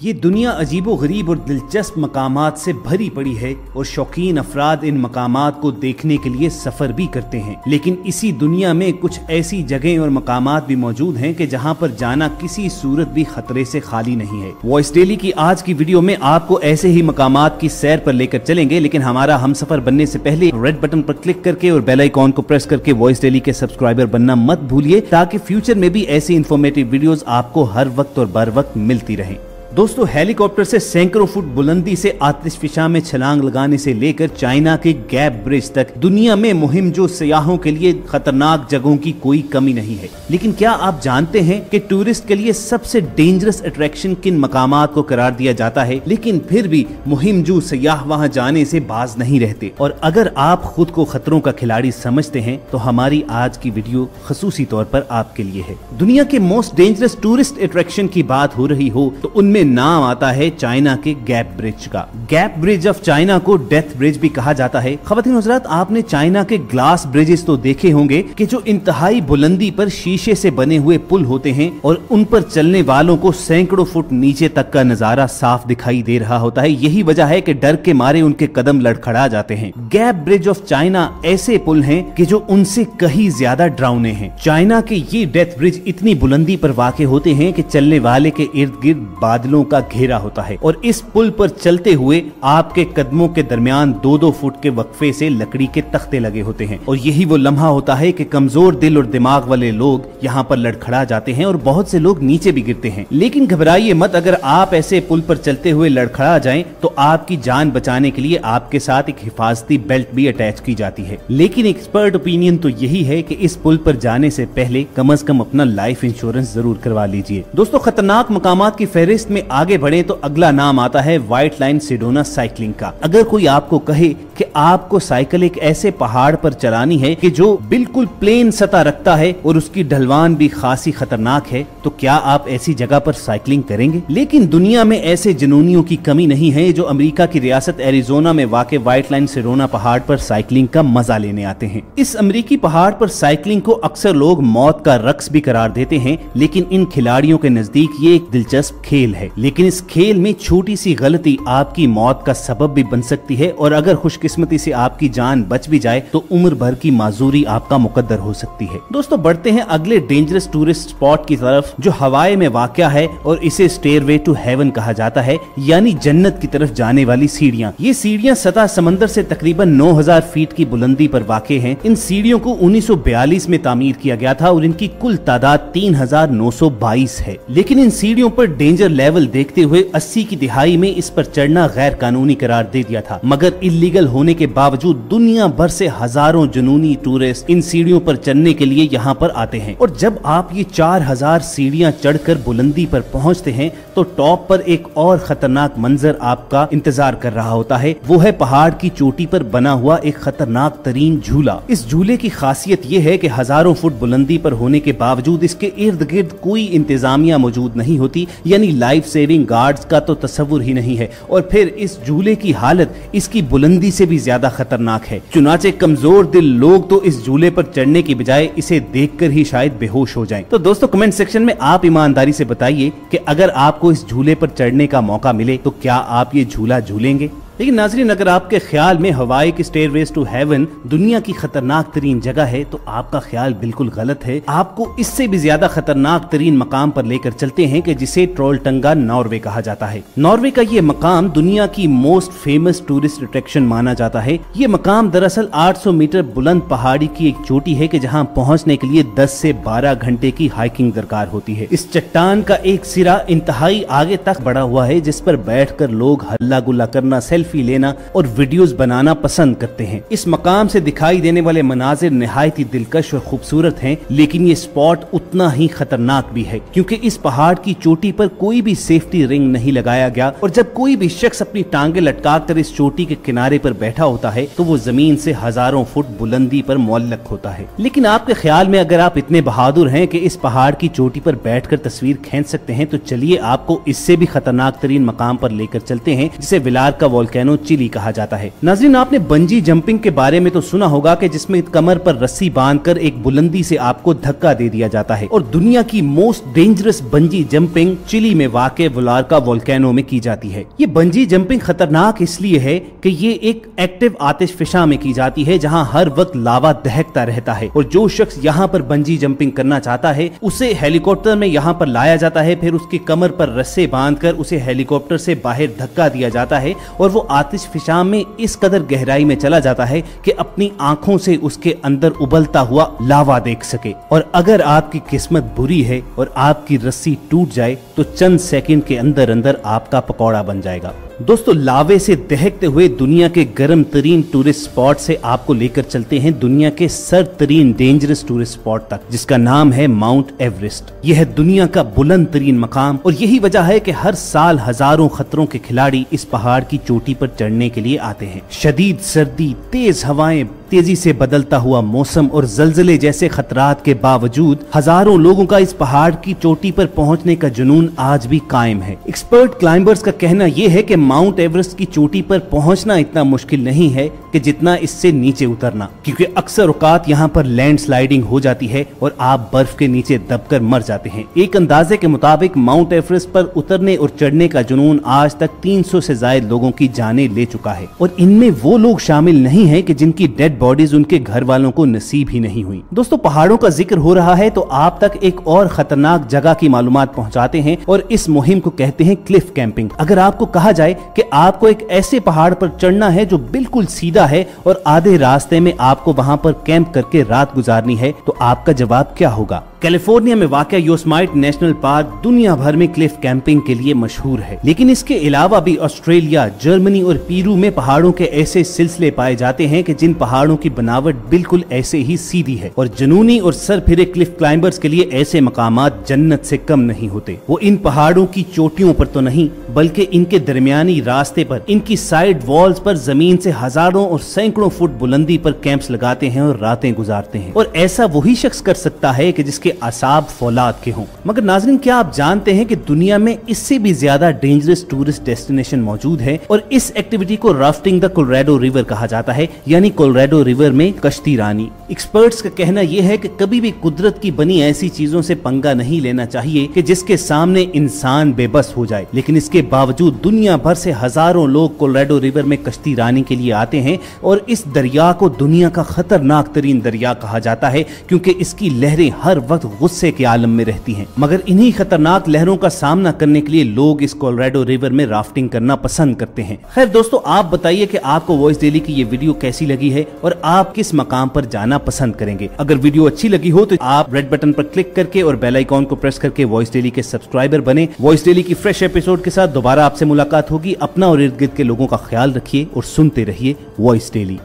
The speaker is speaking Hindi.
ये दुनिया अजीबो गरीब और दिलचस्प मकामात से भरी पड़ी है और शौकीन अफराद इन मकामात को देखने के लिए सफर भी करते हैं। लेकिन इसी दुनिया में कुछ ऐसी जगहें और मकामात भी मौजूद हैं कि जहां पर जाना किसी सूरत भी खतरे से खाली नहीं है। वॉइस डेली की आज की वीडियो में आपको ऐसे ही मकामात की सैर पर लेकर चलेंगे, लेकिन हमारा हम सफर बनने से पहले रेड बटन पर क्लिक करके और बेल आइकॉन को प्रेस करके वॉइस डेली के सब्सक्राइबर बनना मत भूलिए, ताकि फ्यूचर में भी ऐसी इंफॉर्मेटिव वीडियोस आपको हर वक्त और बर वक्त मिलती रहें। दोस्तों, हेलीकॉप्टर से सैकड़ों फुट बुलंदी से आतिशफिशा में छलांग लगाने से लेकर चाइना के गैप ब्रिज तक दुनिया में मुहिम जो सयाहों के लिए खतरनाक जगहों की कोई कमी नहीं है। लेकिन क्या आप जानते हैं कि टूरिस्ट के लिए सबसे डेंजरस अट्रैक्शन किन मकामात को करार दिया जाता है, लेकिन फिर भी मुहिम जो सयाह वहां जाने से बाज नहीं रहते। और अगर आप खुद को खतरों का खिलाड़ी समझते हैं तो हमारी आज की वीडियो खसूसी तौर पर आपके लिए है। दुनिया के मोस्ट डेंजरस टूरिस्ट अट्रैक्शन की बात हो रही हो तो उनमें नाम आता है चाइना के गैप ब्रिज का। गैप ब्रिज ऑफ चाइना को डेथ ब्रिज भी कहा जाता है। ख़वातीन हज़रात, आपने चाइना के ग्लास ब्रिजेस तो देखे होंगे कि जो इंतहाई बुलंदी पर शीशे से बने हुए पुल होते हैं और उन पर चलने वालों को सैकड़ों फुट नीचे तक का नजारा साफ दिखाई दे रहा होता है। यही वजह है कि डर के मारे उनके कदम लड़खड़ा जाते हैं। गैप ब्रिज ऑफ चाइना ऐसे पुल हैं कि जो उनसे कहीं ज्यादा डरावने हैं। चाइना के ये डेथ ब्रिज इतनी बुलंदी पर वाक़ होते हैं कि चलने वाले के इर्द गिर्द बादलों का घेरा होता है और इस पुल पर चलते हुए आपके कदमों के दरमियान 2-2 फुट के वक्फे से लकड़ी के तख्ते लगे होते हैं। और यही वो लम्हा होता है कि कमजोर दिल और दिमाग वाले लोग यहाँ पर लड़खड़ा जाते हैं और बहुत से लोग नीचे भी गिरते हैं। लेकिन घबराइए मत, अगर आप ऐसे पुल पर चलते हुए लड़खड़ा जाएं तो आपकी जान बचाने के लिए आपके साथ एक हिफाजती बेल्ट भी अटैच की जाती है। लेकिन एक्सपर्ट ओपिनियन तो यही है कि इस पुल पर जाने से पहले कम से कम अपना लाइफ इंश्योरेंस जरूर करवा लीजिए। दोस्तों, खतरनाक मकामात की फहरिस्त में आगे बढ़े तो अगला नाम आता है व्हाइट लाइन सेडोना साइकिलिंग का। अगर कोई आपको कहे कि आपको साइकिल एक ऐसे पहाड़ पर चलानी है कि जो बिल्कुल प्लेन सतह रखता है और उसकी ढलवान भी खासी खतरनाक है, तो क्या आप ऐसी जगह पर साइकिलिंग करेंगे? लेकिन दुनिया में ऐसे जुनूनियों की कमी नहीं है जो अमेरिका की रियासत एरिजोना में वाक़ व्हाइट लाइन सेडोना पहाड़ पर साइकिलिंग का मजा लेने आते हैं। इस अमेरिकी पहाड़ पर साइकिलिंग को अक्सर लोग मौत का रक्स भी करार देते हैं, लेकिन इन खिलाड़ियों के नजदीक ये एक दिलचस्प खेल है। लेकिन इस खेल में छोटी सी गलती आपकी मौत का सबब भी बन सकती है और अगर खुशकिस्मती से आपकी जान बच भी जाए तो उम्र भर की माजूरी आपका मुकद्दर हो सकती है। दोस्तों, बढ़ते हैं अगले डेंजरस टूरिस्ट स्पॉट की तरफ जो हवाई में वाक़या है और इसे स्टेयरवे टू हेवन कहा जाता है, यानी जन्नत की तरफ जाने वाली सीढ़ियाँ। ये सीढ़ियाँ सतह समंदर से तकरीबन 9000 फीट की बुलंदी पर वाक़े हैं। इन सीढ़ियों को 1942 में तामीर किया गया था और इनकी कुल तादाद 3922 है। लेकिन इन सीढ़ियों पर डेंजर लेवल देखते हुए 80 की दिहाई में इस पर चढ़ना गैर कानूनी करार दे दिया था। मगर इल्लीगल होने के बावजूद दुनिया भर से हजारों जुनूनी टूरिस्ट इन सीढ़ियों पर चढ़ने के लिए यहाँ पर आते हैं। और जब आप ये 4000 सीढ़ियाँ चढ़कर बुलंदी पर पहुँचते हैं तो टॉप पर एक और खतरनाक मंजर आपका इंतजार कर रहा होता है। वो है पहाड़ की चोटी पर बना हुआ एक खतरनाक तरीन झूला। इस झूले की खासियत ये है कि हजारों फुट बुलंदी पर होने के बावजूद इसके इर्द गिर्द कोई इंतजामिया मौजूद नहीं होती, यानी लाइफ सेविंग गार्ड्स का तो तस्वुर ही नहीं है। और फिर इस झूले की हालत इसकी बुलंदी से भी ज्यादा खतरनाक है। चुनाचे कमजोर दिल लोग तो इस झूले पर चढ़ने की बजाय इसे देखकर ही शायद बेहोश हो जाएं। तो दोस्तों, कमेंट सेक्शन में आप ईमानदारी से बताइए कि अगर आपको इस झूले पर चढ़ने का मौका मिले तो क्या आप ये झूला झूलेंगे? लेकिन नाज़रीन, अगर आपके ख्याल में हवाई की स्टेयरवेज टू हेवन दुनिया की खतरनाक तरीन जगह है तो आपका ख्याल बिल्कुल गलत है। आपको इससे भी ज्यादा खतरनाक तरीन मकाम पर लेकर चलते हैं कि जिसे ट्रोलटंगा नॉर्वे कहा जाता है। नॉर्वे का ये मकाम दुनिया की मोस्ट फेमस टूरिस्ट अट्रैक्शन माना जाता है। ये मकाम दरअसल 800 मीटर बुलंद पहाड़ी की एक चोटी है कि जहाँ पहुँचने के लिए 10 से 12 घंटे की हाइकिंग दरकार होती है। इस चट्टान का एक सिरा इंतहाई आगे तक बढ़ा हुआ है जिस पर बैठकर लोग हल्ला गुल्ला करना, सेल्फी लेना और वीडियोस बनाना पसंद करते हैं। इस मकाम से दिखाई देने वाले मनाजिर निहायत ही दिलकश और खूबसूरत हैं, लेकिन ये स्पॉट उतना ही खतरनाक भी है क्योंकि इस पहाड़ की चोटी पर कोई भी सेफ्टी रिंग नहीं लगाया गया और जब कोई भी शख्स अपनी टांगे लटकाकर इस चोटी के किनारे पर बैठा होता है तो वो जमीन से हजारों फुट बुलंदी पर मुअल्लक होता है। लेकिन आपके ख्याल में अगर आप इतने बहादुर हैं कि इस पहाड़ की चोटी पर बैठकर तस्वीर खींच सकते हैं तो चलिए आपको इससे भी खतरनाक तरीन मकाम पर लेकर चलते हैं जिसे विलार का वोल्केनो वोल्केनो चिली कहा जाता है। नाज़रीन, आपने बंजी जंपिंग के बारे में तो सुना होगा कि जिसमें कमर पर रस्सी बांधकर एक बुलंदी से आपको धक्का दे दिया जाता है, और दुनिया की most dangerous bungee jumping Chile में वाक़े वुलारका वोल्केनो में की जाती है। ये बंजी जंपिंग खतरनाक इसलिए है कि ये एक एक्टिव आतिशफिशा में की जाती है जहां हर वक्त लावा दहकता रहता है, और जो शख्स यहाँ पर बंजी जंपिंग करना चाहता है उसे हेलीकॉप्टर में यहाँ पर लाया जाता है, फिर उसकी कमर पर रस्से बांधकर उसे हेलीकॉप्टर से बाहर धक्का दिया जाता है और वो आतिशफिशा में इस कदर गहराई में चला जाता है कि अपनी आंखों से उसके अंदर उबलता हुआ लावा देख सके। और अगर आपकी किस्मत बुरी है और आपकी रस्सी टूट जाए तो चंद सेकंड के अंदर अंदर आपका पकौड़ा बन जाएगा। दोस्तों, लावे से दहकते हुए दुनिया के गर्म तरीन टूरिस्ट स्पॉट से आपको लेकर चलते हैं दुनिया के सर्द तरीन डेंजरस टूरिस्ट स्पॉट तक, जिसका नाम है माउंट एवरेस्ट। यह है दुनिया का बुलंद तरीन मकाम, और यही वजह है कि हर साल हजारों खतरों के खिलाड़ी इस पहाड़ की चोटी पर चढ़ने के लिए आते हैं। शदीद सर्दी, तेज हवाएं, तेजी से बदलता हुआ मौसम और जलजले जैसे खतरात के बावजूद हजारों लोगों का इस पहाड़ की चोटी पर पहुंचने का जुनून आज भी कायम है। एक्सपर्ट क्लाइंबर्स का कहना यह है कि माउंट एवरेस्ट की चोटी पर पहुंचना इतना मुश्किल नहीं है कि जितना इससे नीचे उतरना, क्योंकि अक्सर औकात यहाँ पर लैंडस्लाइडिंग हो जाती है और आप बर्फ के नीचे दबकर मर जाते हैं। एक अंदाजे के मुताबिक माउंट एवरेस्ट पर उतरने और चढ़ने का जुनून आज तक 300 से ज्यादा लोगों की जानें ले चुका है, और इनमें वो लोग शामिल नहीं है कि जिनकी डेड बॉडीज उनके घर वालों को नसीब ही नहीं हुई। दोस्तों, पहाड़ों का जिक्र हो रहा है तो आप तक एक और खतरनाक जगह की मालूमात पहुंचाते हैं, और इस मुहिम को कहते हैं क्लिफ कैंपिंग। अगर आपको कहा जाए कि आपको एक ऐसे पहाड़ पर चढ़ना है जो बिल्कुल सीधा है और आधे रास्ते में आपको वहां पर कैंप करके रात गुजारनी है, तो आपका जवाब क्या होगा? कैलिफोर्निया में वाक़ योसेमाइट नेशनल पार्क दुनिया भर में क्लिफ कैंपिंग के लिए मशहूर है, लेकिन इसके अलावा भी ऑस्ट्रेलिया, जर्मनी और पेरू में पहाड़ों के ऐसे सिलसिले पाए जाते हैं कि जिन पहाड़ों की बनावट बिल्कुल ऐसे ही सीधी है, और जुनूनी और सरफिरे क्लिफ क्लाइंबर्स के लिए ऐसे मकामात जन्नत से कम नहीं होते। वो इन पहाड़ों की चोटियों पर तो नहीं, बल्कि इनके दरमियानी रास्ते पर, इनकी साइड वॉल्स पर जमीन से हजारों और सैकड़ों फुट बुलंदी पर कैंप्स लगाते हैं और रातें गुजारते हैं। और ऐसा वही शख्स कर सकता है कि जिसके आसाब फौलाद के हों। मगर नाज़रीन, क्या आप जानते हैं कि दुनिया में इससे भी ज्यादा डेंजरस टूरिस्ट डेस्टिनेशन मौजूद है, और इस एक्टिविटी को राफ्टिंग द कोलोराडो रिवर कहा जाता है, यानी कोलोराडो रिवर में कश्ती रानी। एक्सपर्ट्स का कहना यह है कि कभी भी कुदरत की बनी ऐसी चीजों से पंगा नहीं लेना चाहिए कि जिसके सामने इंसान बेबस हो जाए, लेकिन इसके बावजूद दुनिया भर से हजारों लोग कोलोराडो रिवर में कश्ती रानी के लिए आते हैं, और इस दरिया को दुनिया का खतरनाक तरीन दरिया कहा जाता है, क्योंकि इसकी लहरें हर वक्त गुस्से के आलम में रहती हैं। मगर इन्हीं खतरनाक लहरों का सामना करने के लिए लोग इस कोलोराडो रिवर में राफ्टिंग करना पसंद करते हैं। खैर दोस्तों, आप बताइए कि आपको वॉइस डेली की ये वीडियो कैसी लगी है और आप किस मकाम पर जाना पसंद करेंगे। अगर वीडियो अच्छी लगी हो तो आप रेड बटन पर क्लिक करके और बेल आइकॉन को प्रेस करके वॉइस डेली के सब्सक्राइबर बने। वॉइस डेली की फ्रेश एपिसोड के साथ दोबारा आपसे मुलाकात होगी। अपना और इर्द गिर्द के लोगों का ख्याल रखिए और सुनते रहिए वॉइस डेली।